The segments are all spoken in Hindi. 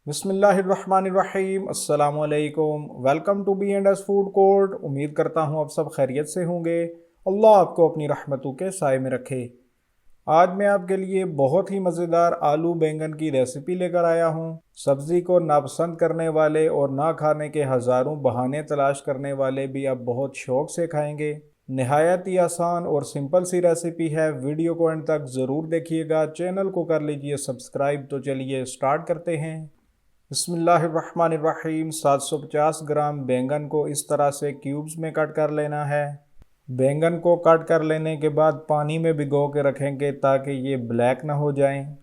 बिस्मिल्लाहिर्रहमानिर्रहीम अस्सलामुअलैकुम। Welcome to B&S food court. उम्मीद करता हूँ आप सब खैरियत से होंगे। अल्लाह आपको अपनी रहमतों के साए में रखे। आज मैं आपके लिए बहुत ही मज़ेदार आलू बैंगन की रेसिपी लेकर आया हूँ। सब्ज़ी को नापसंद करने वाले और ना खाने के हज़ारों बहाने तलाश करने वाले भी अब बहुत शौक़ से खाएंगे। नहायत ही आसान और सिंपल सी रेसिपी है। वीडियो को एंड तक ज़रूर देखिएगा। चैनल को कर लीजिए सब्सक्राइब। तो चलिए स्टार्ट करते हैं। बिस्मिल्लाहिर्रहमानिर्रहीम। 750 ग्राम बैंगन को इस तरह से क्यूब्स में कट कर लेना है। बैंगन को कट कर लेने के बाद पानी में भिगो के रखेंगे ताकि ये ब्लैक ना हो जाएं।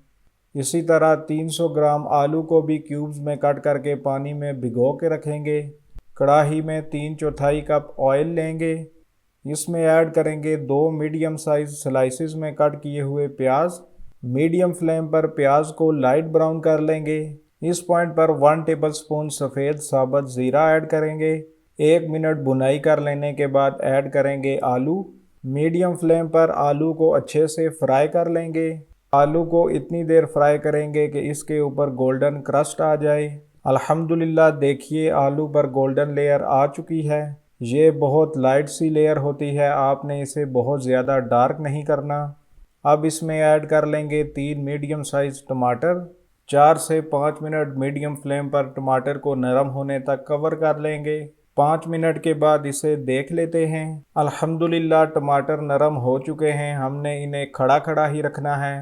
इसी तरह 300 ग्राम आलू को भी क्यूब्स में कट करके पानी में भिगो के रखेंगे। कढ़ाई में 3/4 कप ऑयल लेंगे। इसमें ऐड करेंगे 2 मीडियम साइज स्लाइसिस में कट किए हुए प्याज। मीडियम फ्लेम पर प्याज को लाइट ब्राउन कर लेंगे। इस पॉइंट पर 1 टेबलस्पून सफ़ेद साबुत ज़ीरा ऐड करेंगे। 1 मिनट भुनाई कर लेने के बाद ऐड करेंगे आलू। मीडियम फ्लेम पर आलू को अच्छे से फ्राई कर लेंगे। आलू को इतनी देर फ्राई करेंगे कि इसके ऊपर गोल्डन क्रस्ट आ जाए। अल्हम्दुलिल्लाह देखिए आलू पर गोल्डन लेयर आ चुकी है। ये बहुत लाइट सी लेयर होती है, आपने इसे बहुत ज़्यादा डार्क नहीं करना। अब इसमें ऐड कर लेंगे 3 मीडियम साइज टमाटर। 4 से 5 मिनट मीडियम फ्लेम पर टमाटर को नरम होने तक कवर कर लेंगे। 5 मिनट के बाद इसे देख लेते हैं। अल्हम्दुलिल्लाह टमाटर नरम हो चुके हैं। हमने इन्हें खड़ा खड़ा ही रखना है।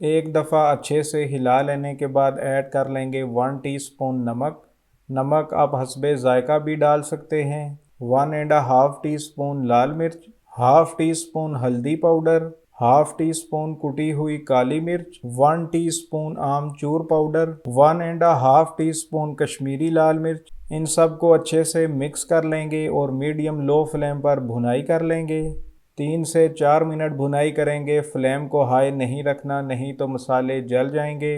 एक दफ़ा अच्छे से हिला लेने के बाद ऐड कर लेंगे 1 टीस्पून नमक। नमक आप हस्बे ज़ायका भी डाल सकते हैं। 1.5 टीस्पून लाल मिर्च, हाफ टी स्पून हल्दी पाउडर, हाफ टी स्पून कुटी हुई काली मिर्च, 1 टीस्पून आमचूर पाउडर, 1.5 टीस्पून कश्मीरी लाल मिर्च। इन सब को अच्छे से मिक्स कर लेंगे और मीडियम लो फ्लेम पर भुनाई कर लेंगे। 3 से 4 मिनट भुनाई करेंगे। फ्लेम को हाई नहीं रखना, नहीं तो मसाले जल जाएंगे।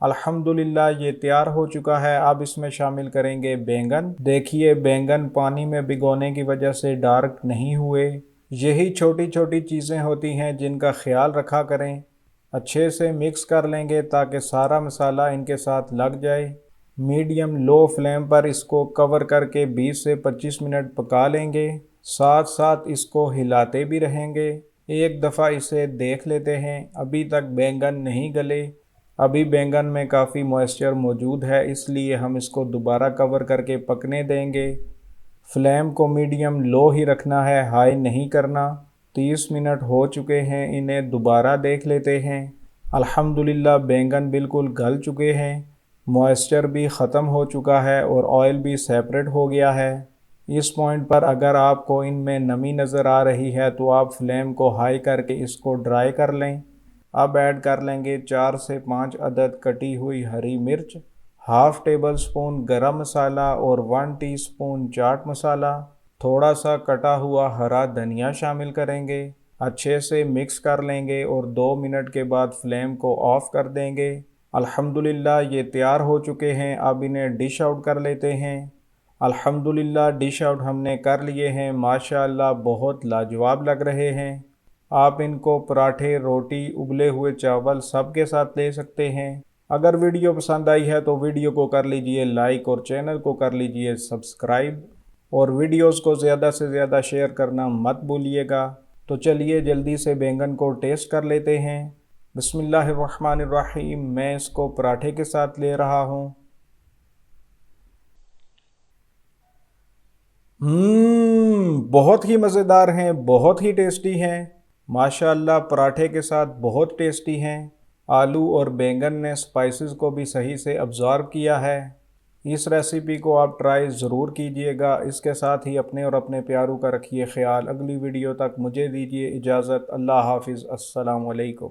अल्हम्दुलिल्लाह ये तैयार हो चुका है। अब इसमें शामिल करेंगे बैंगन। देखिए बैंगन पानी में भिगोने की वजह से डार्क नहीं हुए। यही छोटी छोटी चीज़ें होती हैं जिनका ख्याल रखा करें। अच्छे से मिक्स कर लेंगे ताकि सारा मसाला इनके साथ लग जाए। मीडियम लो फ्लेम पर इसको कवर करके 20 से 25 मिनट पका लेंगे। साथ साथ इसको हिलाते भी रहेंगे। एक दफ़ा इसे देख लेते हैं। अभी तक बैंगन नहीं गले, अभी बैंगन में काफ़ी मॉइस्चर मौजूद है, इसलिए हम इसको दोबारा कवर करके पकने देंगे। फ्लेम को मीडियम लो ही रखना है, हाई नहीं करना। 30 मिनट हो चुके हैं, इन्हें दोबारा देख लेते हैं। अल्हम्दुलिल्लाह बैंगन बिल्कुल गल चुके हैं, मॉइस्चर भी ख़त्म हो चुका है और ऑयल भी सेपरेट हो गया है। इस पॉइंट पर अगर आपको इनमें नमी नज़र आ रही है तो आप फ्लेम को हाई करके इसको ड्राई कर लें। अब ऐड कर लेंगे 4 से 5 अदद कटी हुई हरी मिर्च, हाफ टेबल स्पून गरम मसाला और 1 टीस्पून चाट मसाला। थोड़ा सा कटा हुआ हरा धनिया शामिल करेंगे। अच्छे से मिक्स कर लेंगे और 2 मिनट के बाद फ्लेम को ऑफ कर देंगे। अल्हम्दुलिल्लाह ये तैयार हो चुके हैं। अब इन्हें डिश आउट कर लेते हैं। अल्हम्दुलिल्लाह डिश आउट हमने कर लिए हैं। माशाअल्लाह बहुत लाजवाब लग रहे हैं। आप इनको पराठे, रोटी, उबले हुए चावल सब के साथ ले सकते हैं। अगर वीडियो पसंद आई है तो वीडियो को कर लीजिए लाइक और चैनल को कर लीजिए सब्सक्राइब और वीडियोस को ज़्यादा से ज़्यादा शेयर करना मत भूलिएगा। तो चलिए जल्दी से बैंगन को टेस्ट कर लेते हैं। बिस्मिल्लाहिर्रहमानिर्रहीम। मैं इसको पराठे के साथ ले रहा हूँ। बहुत ही मज़ेदार हैं, बहुत ही टेस्टी हैं। माशाअल्लाह पराठे के साथ बहुत टेस्टी हैं। आलू और बैंगन ने स्पाइसेस को भी सही से अब्ज़ॉर्ब किया है। इस रेसिपी को आप ट्राई ज़रूर कीजिएगा। इसके साथ ही अपने और अपने प्यारों का रखिए ख्याल। अगली वीडियो तक मुझे दीजिए इजाज़त। अल्लाह हाफिज़। अस्सलाम वालेकुम।